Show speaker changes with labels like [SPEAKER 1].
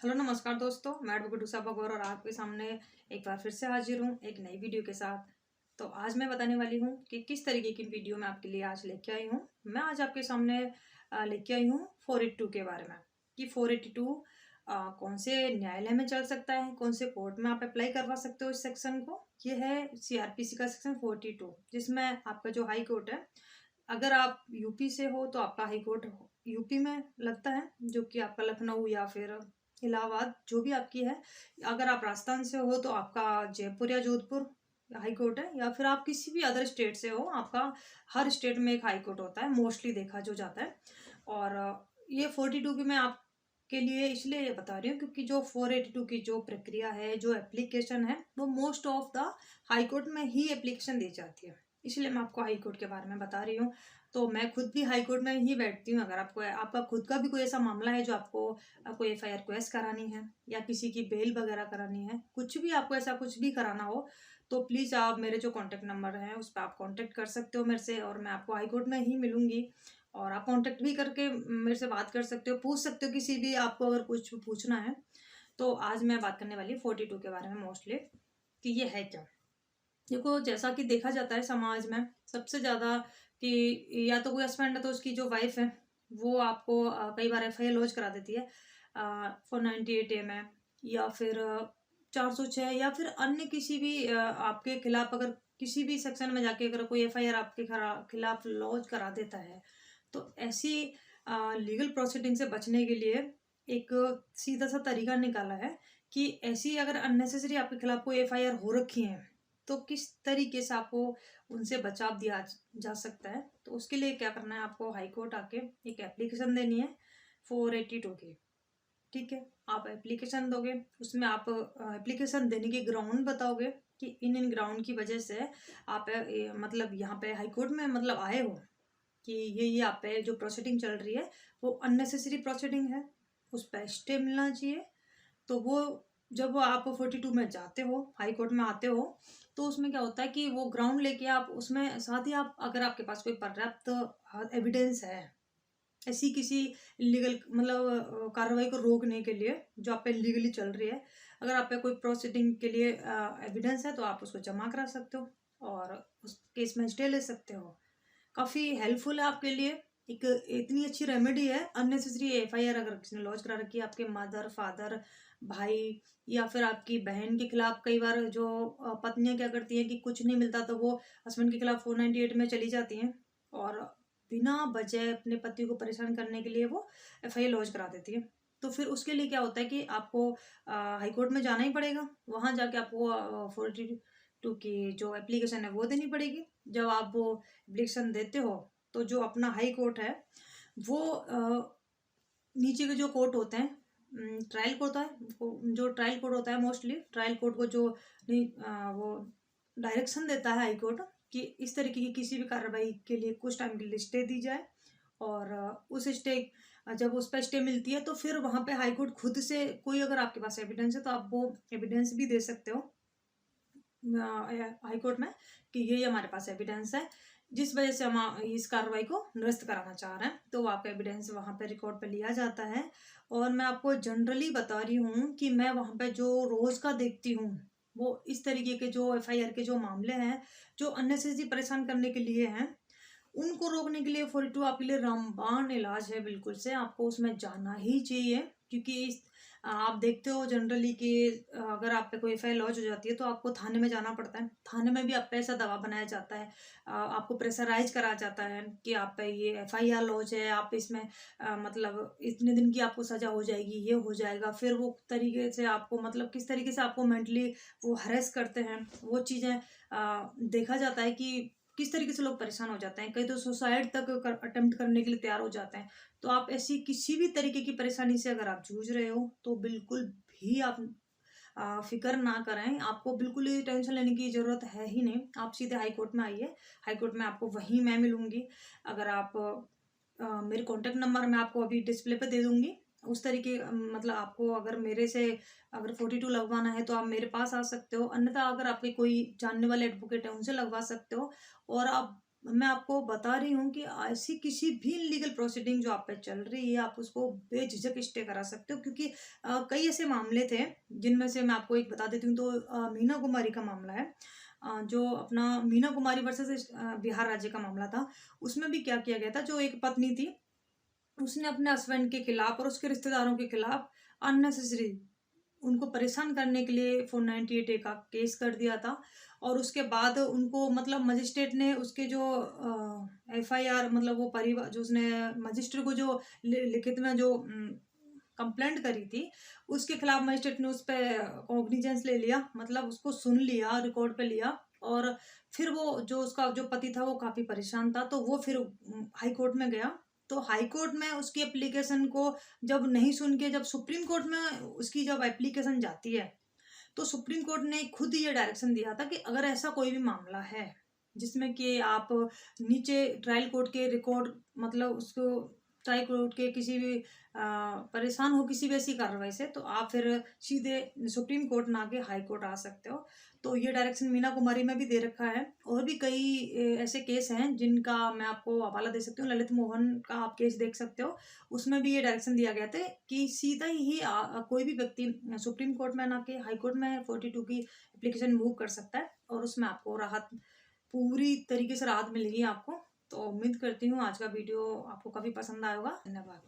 [SPEAKER 1] Hello नमस्कार दोस्तों, मैं एडवोकेट उषा भगौर और आपके सामने एक बार फिर से हाजिर हूँ एक नई वीडियो के साथ। तो आज मैं बताने वाली हूँ कि किस तरीके की वीडियो मैं आपके लिए आज लेके आई हूँ। मैं आज आपके सामने लेके आई हूँ 482 के बारे में कि 482 कौन से न्यायालय में चल सकता है, कौन से कोर्ट में आप अप्लाई करवा सकते हो इस सेक्शन को। ये है सीआरपीसी का सेक्शन 42, जिसमें आपका जो हाई कोर्ट है, अगर आप यूपी से हो तो आपका हाई कोर्ट यूपी में लगता है, जो कि आपका लखनऊ या फिर इलाहाबाद जो भी आपकी है। अगर आप राजस्थान से हो तो आपका जयपुर या जोधपुर हाई कोर्ट है, या फिर आप किसी भी अदर स्टेट से हो, आपका हर स्टेट में एक हाई कोर्ट होता है, मोस्टली देखा जो जाता है। और ये 42 की मैं आपके लिए इसलिए बता रही हूँ क्योंकि जो 482 की जो प्रक्रिया है, जो एप्लीकेशन है, वो most of the high court में ही एप्लीकेशन दी जाती है। इसलिए मैं आपको हाई कोर्ट के बारे में बता रही हूँ। तो मैं खुद भी हाई कोर्ट में ही बैठती हूँ। अगर आपको आपका खुद का भी कोई ऐसा मामला है जो आपको कोई एफआईआर रिक्वेस्ट करानी है या किसी की बेल वगैरह करानी है, कुछ भी आपको ऐसा कुछ भी कराना हो, तो प्लीज़ आप मेरे जो कॉन्टैक्ट नंबर है उस पर आप कॉन्टैक्ट कर सकते हो मेरे से, और मैं आपको हाई कोर्ट में ही मिलूंगी। और आप कॉन्टैक्ट भी करके मेरे से बात कर सकते हो, पूछ सकते हो किसी भी, आपको अगर कुछ पूछना है। तो आज मैं बात करने वाली 42 के बारे में मोस्टली, कि ये है क्या। देखो, जैसा कि देखा जाता है समाज में सबसे ज़्यादा कि या तो कोई हस्बैंड है तो उसकी जो वाइफ है वो आपको कई बार एफआईआर लॉन्च करा देती है 498A में, या फिर 406, या फिर अन्य किसी भी आपके खिलाफ, अगर किसी भी सेक्शन में जाके अगर कोई एफआईआर आपके खिलाफ लॉन्च करा देता है, तो ऐसी लीगल प्रोसीडिंग से बचने के लिए एक सीधा सा तरीका निकाला है कि ऐसी अगर अननेसेसरी आपके खिलाफ कोई एफआईआर हो रखी है, तो किस तरीके से आपको उनसे बचाव दिया जा सकता है। तो उसके लिए क्या करना है, आपको हाई कोर्ट आके एक एप्लीकेशन देनी है 482 की। ठीक है, आप एप्लीकेशन दोगे, उसमें आप एप्लीकेशन देने के ग्राउंड बताओगे कि इन ग्राउंड की वजह से आप मतलब यहाँ पे हाई कोर्ट में मतलब आए हो, कि ये आप पे जो प्रोसीडिंग चल रही है वो अननेसेसरी प्रोसीडिंग है, उस पर स्टे मिलना चाहिए। तो वो जब वो आप 42 में जाते हो, हाई कोर्ट में आते हो, तो उसमें क्या होता है कि वो ग्राउंड लेके आप उसमें साथ ही आप, अगर आपके पास कोई पर्याप्त एविडेंस है ऐसी किसी लीगल मतलब कार्रवाई को रोकने के लिए जो आप पे लीगली चल रही है, अगर आप पे कोई प्रोसीडिंग के लिए एविडेंस है, तो आप उसको जमा करा सकते हो और उस केस में स्टे ले सकते हो। काफ़ी हेल्पफुल है आपके लिए। एक इतनी अच्छी रेमेडी है। अननेसेसरी एफआईआर अगर किसी ने लॉन्च करा रखी है आपके मदर, फादर, भाई या फिर आपकी बहन के खिलाफ, कई बार जो पत्नियां क्या करती हैं कि कुछ नहीं मिलता तो वो हस्बैंड के खिलाफ 498 में चली जाती हैं, और बिना वजह अपने पति को परेशान करने के लिए वो एफआईआर लॉन्च करा देती है। तो फिर उसके लिए क्या होता है कि आपको हाई कोर्ट में जाना ही पड़ेगा। वहां जाके आपको 42 की जो एप्लीकेशन है वो देनी पड़ेगी। जब आप वो एप्लीकेशन देते हो, तो जो अपना हाई कोर्ट है वो नीचे के जो कोर्ट होते हैं, ट्रायल कोर्ट होता है, जो ट्रायल कोर्ट होता है, मोस्टली ट्रायल कोर्ट को जो वो डायरेक्शन देता है हाई कोर्ट कि इस तरीके की किसी भी कार्रवाई के लिए कुछ टाइम के लिए स्टे दी जाए। और उस स्टे, जब उस पर स्टे मिलती है तो फिर वहां पे हाई कोर्ट खुद से, कोई अगर आपके पास एविडेंस है तो आप वो एविडेंस भी दे सकते हो हाई कोर्ट में कि ये हमारे पास एविडेंस है जिस वजह से हम इस कार्रवाई को निरस्त कराना चाह रहे हैं। तो वो आपका एविडेंस वहाँ पे रिकॉर्ड पे लिया जाता है। और मैं आपको जनरली बता रही हूँ कि मैं वहाँ पे जो रोज का देखती हूँ, वो इस तरीके के जो एफआईआर के जो मामले हैं जो अननेसेसरी परेशान करने के लिए हैं, उनको रोकने के लिए 42 आपके लिए रामबाण इलाज है। बिल्कुल से आपको उसमें जाना ही चाहिए, क्योंकि आप देखते हो जनरली कि अगर आप पे कोई एफआईआर लॉन्च हो जाती है तो आपको थाने में जाना पड़ता है। थाने में भी आप पे ऐसा दबाव बनाया जाता है, आपको प्रेशराइज करा जाता है कि आप पे ये एफआईआर लॉन्च है, आप इसमें मतलब इतने दिन की आपको सजा हो जाएगी, ये हो जाएगा। फिर वो तरीके से आपको मतलब किस तरीके से आपको मेंटली वो हरेस करते हैं, वो चीज़ें देखा जाता है कि किस तरीके से लोग परेशान हो जाते हैं। कई तो सुसाइड तक अटेम्प्ट करने के लिए तैयार हो जाते हैं। तो आप ऐसी किसी भी तरीके की परेशानी से अगर आप जूझ रहे हो तो बिल्कुल भी आप फिक्र ना करें। आपको बिल्कुल ही टेंशन लेने की ज़रूरत है ही नहीं। आप सीधे हाई कोर्ट में आइए। हाई कोर्ट में आपको वहीं मैं मिलूंगी। अगर आप मेरे कॉन्टैक्ट नंबर मैं आपको अभी डिस्प्ले पे दे दूंगी। उस तरीके मतलब आपको अगर मेरे से अगर 42 लगवाना है तो आप मेरे पास आ सकते हो, अन्यथा अगर आपके कोई जानने वाले एडवोकेट है उनसे लगवा सकते हो। और आप मैं आपको बता रही हूँ कि ऐसी किसी भी लीगल प्रोसीडिंग जो आप पे चल रही है आप उसको बेझिझक स्टे करा सकते हो, क्योंकि कई ऐसे मामले थे जिनमें से मैं आपको एक बता देती हूँ। तो मीना कुमारी का मामला है, जो अपना मीना कुमारी वर्सेस बिहार राज्य का मामला था। उसमें भी क्या किया गया था, जो एक पत्नी थी उसने अपने हस्बैंड के खिलाफ और उसके रिश्तेदारों के खिलाफ अननेसेसरी उनको परेशान करने के लिए 498 का केस कर दिया था। और उसके बाद उनको मतलब मजिस्ट्रेट ने उसके जो एफआईआर मतलब वो परिवार जो उसने मजिस्ट्रेट को जो लिखित में जो कंप्लेंट करी थी उसके खिलाफ मजिस्ट्रेट ने उस पर कॉग्निजेंस ले लिया, मतलब उसको सुन लिया, रिकॉर्ड पे लिया। और फिर वो जो उसका जो पति था वो काफ़ी परेशान था, तो वो फिर हाई कोर्ट में गया। तो हाई कोर्ट में उसकी एप्लीकेशन को जब नहीं सुन के जब सुप्रीम कोर्ट में उसकी जब एप्लीकेशन जाती है, तो सुप्रीम कोर्ट ने खुद ये डायरेक्शन दिया था कि अगर ऐसा कोई भी मामला है जिसमें कि आप नीचे ट्रायल कोर्ट के रिकॉर्ड मतलब उसको ट्रायल कोर्ट के किसी भी परेशान हो किसी भी ऐसी कार्रवाई से, तो आप फिर सीधे सुप्रीम कोर्ट ना के हाई कोर्ट आ सकते हो। तो ये डायरेक्शन मीना कुमारी में भी दे रखा है। और भी कई ऐसे केस हैं जिनका मैं आपको हवाला दे सकती हूँ। ललित मोहन का आप केस देख सकते हो, उसमें भी ये डायरेक्शन दिया गया था कि सीधा ही कोई भी व्यक्ति सुप्रीम कोर्ट में ना कि हाई कोर्ट में 42 की एप्लीकेशन मूव कर सकता है और उसमें आपको राहत पूरी तरीके से राहत मिलेगी आपको। तो उम्मीद करती हूँ आज का वीडियो आपको काफ़ी पसंद आया होगा। धन्यवाद।